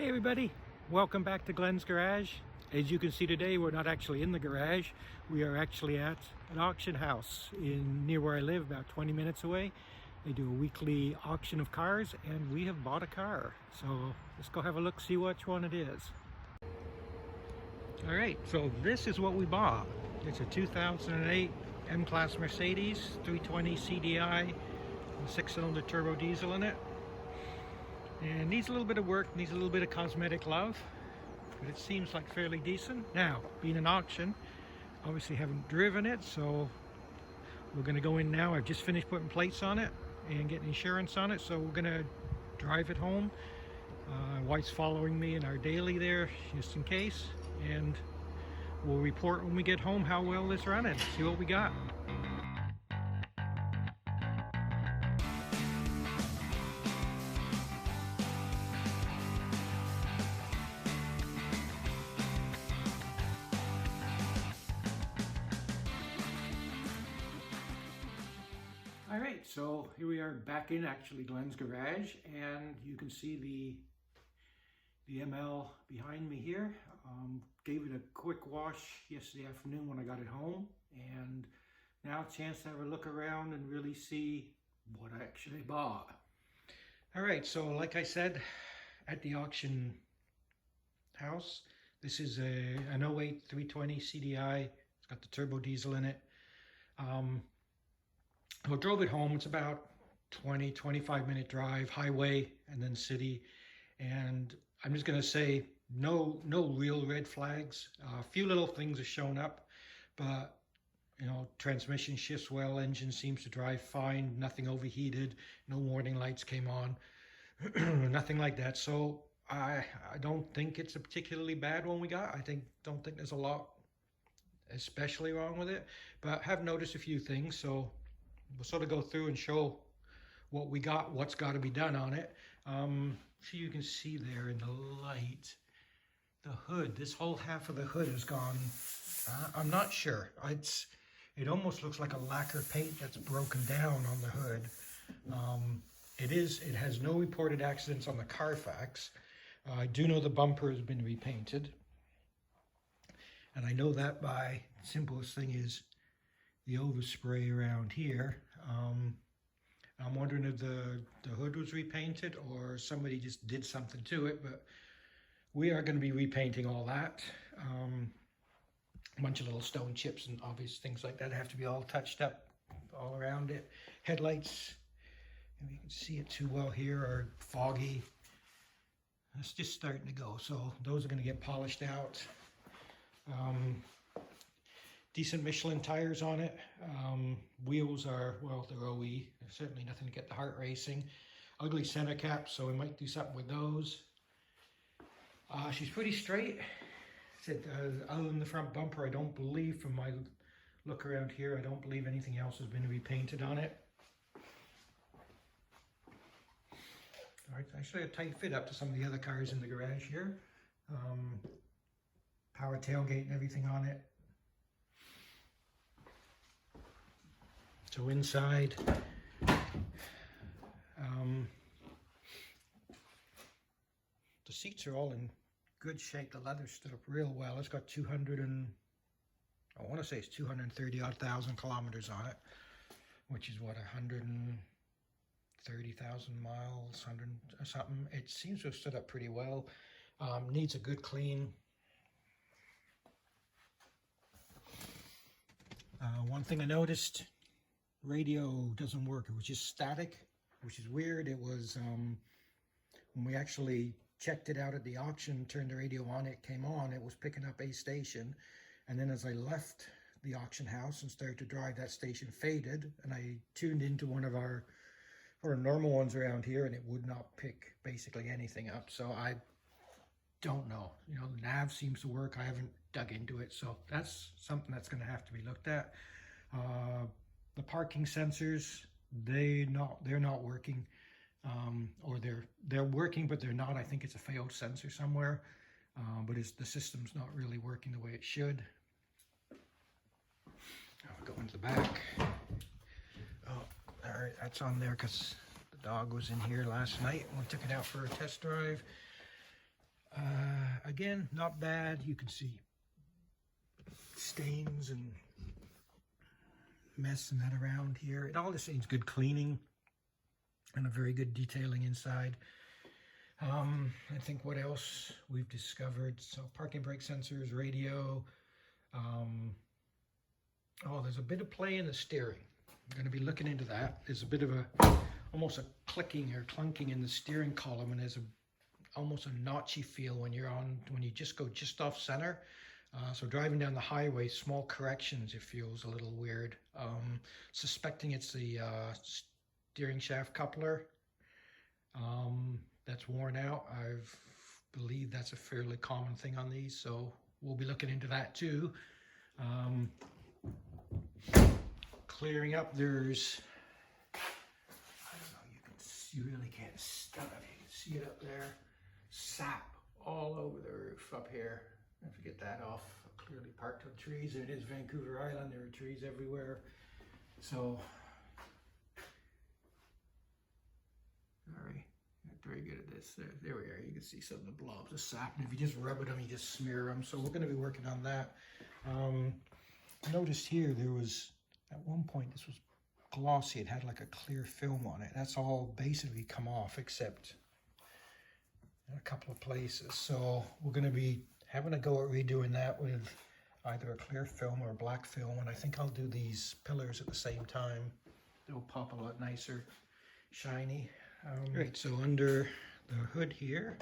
Hey everybody, welcome back to Glenn's Garage. As you can see today, we're not actually in the garage. We are actually at an auction house near where I live, about 20 minutes away. They do a weekly auction of cars and we have bought a car. So let's go have a look, see which one it is. Alright, so this is what we bought. It's a 2008 M-Class Mercedes 320 CDI, 6-cylinder turbo diesel in it. And needs a little bit of work, needs a little bit of cosmetic love, but it seems like fairly decent. Now, being an auction, obviously haven't driven it, so we're going to go in now. I've just finished putting plates on it and getting insurance on it, so we're going to drive it home. Wife's following me in our daily there, just in case, and we'll report when we get home how well it's running, see what we got. Alright, so here we are back in actually Glenn's garage, and you can see the ML behind me here. Gave it a quick wash yesterday afternoon when I got it home, and now a chance to have a look around and really see what I actually bought. Alright, so like I said, at the auction house, this is an 08 320 CDI. It's got the turbo diesel in it. I drove it home. It's about 20-25 minute drive, highway and then city. And I'm just going to say no real red flags. A few little things have shown up, but you know, transmission shifts well, engine seems to drive fine, nothing overheated, no warning lights came on, nothing like that. So I don't think it's a particularly bad one we got. Don't think there's a lot especially wrong with it, but have noticed a few things. So we'll sort of go through and show what we got, what's got to be done on it. So you can see there in the light, the hood, this whole half of the hood is gone. I'm not sure. It almost looks like a lacquer paint that's broken down on the hood. It has no reported accidents on the Carfax. I do know the bumper has been repainted. And I know that by, the simplest thing is the overspray around here. I'm wondering if the hood was repainted or somebody just did something to it, but we are going to be repainting all that. A bunch of little stone chips and obvious things like that have to be all touched up all around it. Headlights, you can see it too well here, are foggy. It's just starting to go, so those are going to get polished out. Decent Michelin tires on it. Wheels are, well, they're OE. There's certainly nothing to get the heart racing. Ugly center caps, so we might do something with those. She's pretty straight. Other than the front bumper, I don't believe, from my look around here, I don't believe anything else has been repainted on it. All right, actually a tight fit up to some of the other cars in the garage here. Power tailgate and everything on it. So inside, the seats are all in good shape. The leather stood up real well. It's got 230 odd thousand kilometers on it, which is what, 130,000 miles, 100 or something. It seems to have stood up pretty well. Needs a good clean. One thing I noticed, radio doesn't work. It was just static, which is weird. It was when we actually checked it out at the auction, turned the radio on, it came on, it was picking up a station, and then as I left the auction house and started to drive, that station faded, and I tuned into one of our normal ones around here, and it would not pick basically anything up. So I don't know, you know, the nav seems to work. I haven't dug into it, so that's something that's going to have to be looked at. The parking sensors, they're not working, or they're working, but they're not. I think it's a failed sensor somewhere, but the system's not really working the way it should. I'll go into the back. Oh, all right, that's on there because the dog was in here last night when we took it out for a test drive. Again, not bad. You can see stains and mess and that around here. It all just needs good cleaning and a very good detailing inside. I think what else we've discovered, so parking brake sensors, radio. Oh, there's a bit of play in the steering. I'm going to be looking into that. There's a bit of almost a clicking or clunking in the steering column, and there's almost a notchy feel when you just go just off center. So driving down the highway, small corrections, it feels a little weird. Suspecting it's the steering shaft coupler that's worn out. I believe that's a fairly common thing on these, so we'll be looking into that too. Clearing up, there's, I don't know, you really can't stop it. You can see it up there. Sap all over the roof up here. I have to get that off. Clearly parked on trees. It is Vancouver Island. There are trees everywhere. So, very good at this. There we are. You can see some of the blobs of sap. And if you just rub it on, you just smear them. So we're going to be working on that. I noticed here there was, at one point, this was glossy. It had like a clear film on it. That's all basically come off except in a couple of places. So we're going to be having a go at redoing that with either a clear film or a black film, and I think I'll do these pillars at the same time. They'll pop a lot nicer, shiny. Right, so under the hood here,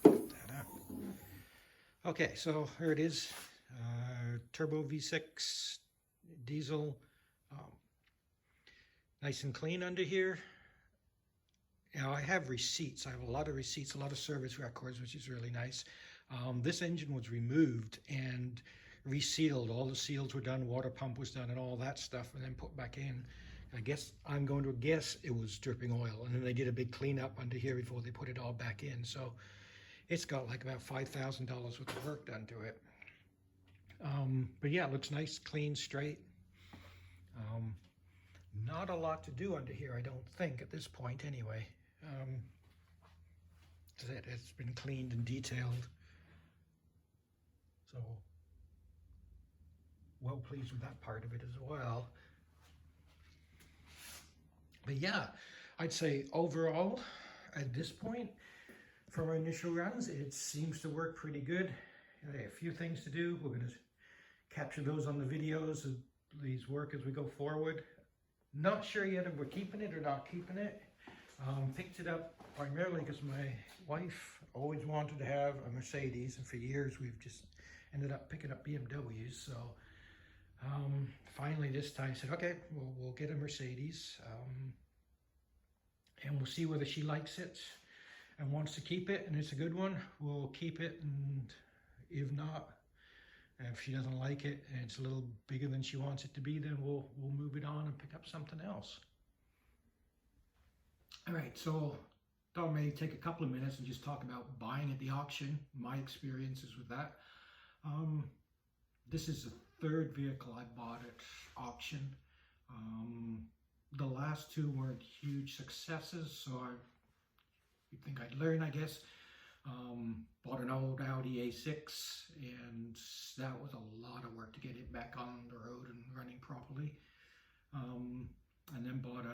put that up. Okay, so here it is, turbo V6 diesel, nice and clean under here. Now I have receipts. I have a lot of receipts, a lot of service records, which is really nice. This engine was removed and resealed. All the seals were done, water pump was done and all that stuff, and then put back in. I'm going to guess it was dripping oil, and then they did a big cleanup under here before they put it all back in. So it's got like about $5,000 worth of work done to it. But yeah, it looks nice, clean, straight. Not a lot to do under here, I don't think, at this point anyway. It's been cleaned and detailed. So, well pleased with that part of it as well. But yeah, I'd say overall, at this point, from our initial runs, it seems to work pretty good. A few things to do. We're going to capture those on the videos of these work as we go forward. Not sure yet if we're keeping it or not keeping it. Picked it up primarily because my wife always wanted to have a Mercedes, and for years we've just ended up picking up BMWs. So finally this time said, okay, we'll get a Mercedes, and we'll see whether she likes it and wants to keep it, and it's a good one, we'll keep it, and if not, if she doesn't like it and it's a little bigger than she wants it to be, then we'll move it on and pick up something else. All right, so thought maybe take a couple of minutes and just talk about buying at the auction, my experiences with that. This is the third vehicle I bought at auction. The last two weren't huge successes, so you'd think I'd learn, I guess. Bought an old Audi A6, and that was a lot of work to get it back on the road and running properly. And then bought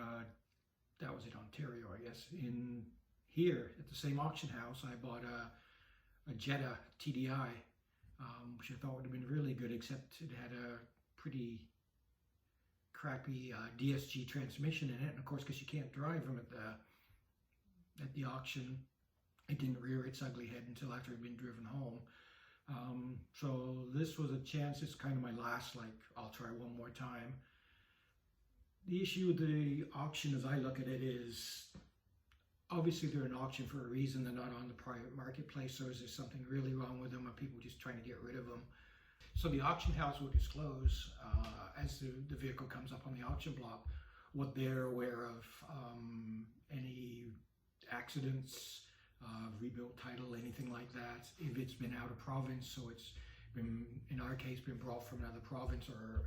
that was in Ontario, I guess. In here, at the same auction house, I bought a Jetta TDI, which I thought would have been really good, except it had a pretty crappy DSG transmission in it. And of course, because you can't drive them at the auction, it didn't rear its ugly head until after it had been driven home. So this was a chance. It's kind of my last, like, I'll try one more time. The issue with the auction, as I look at it, is obviously they're an auction for a reason. They're not on the private marketplace, or is there something really wrong with them? Are people just trying to get rid of them? So the auction house will disclose as the vehicle comes up on the auction block what they're aware of, any accidents, rebuilt title, anything like that. If it's been out of province, so it's been, in our case, been brought from another province or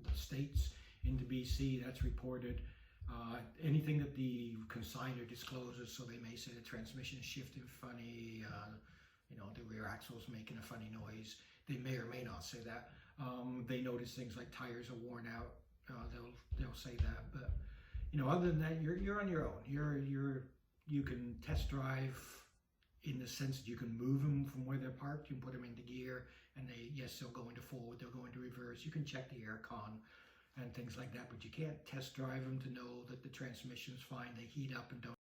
the States into BC, that's reported. Anything that the consignor discloses, so they may say the transmission is shifting funny, the rear axle is making a funny noise. They may or may not say that. They notice things like tires are worn out. They'll say that, but other than that, you're on your own. You can test drive in the sense that you can move them from where they're parked. You can put them into gear, and they'll go into forward, they'll go into reverse. You can check the air con and things like that, but you can't test drive them to know that the transmission's fine. They heat up and don't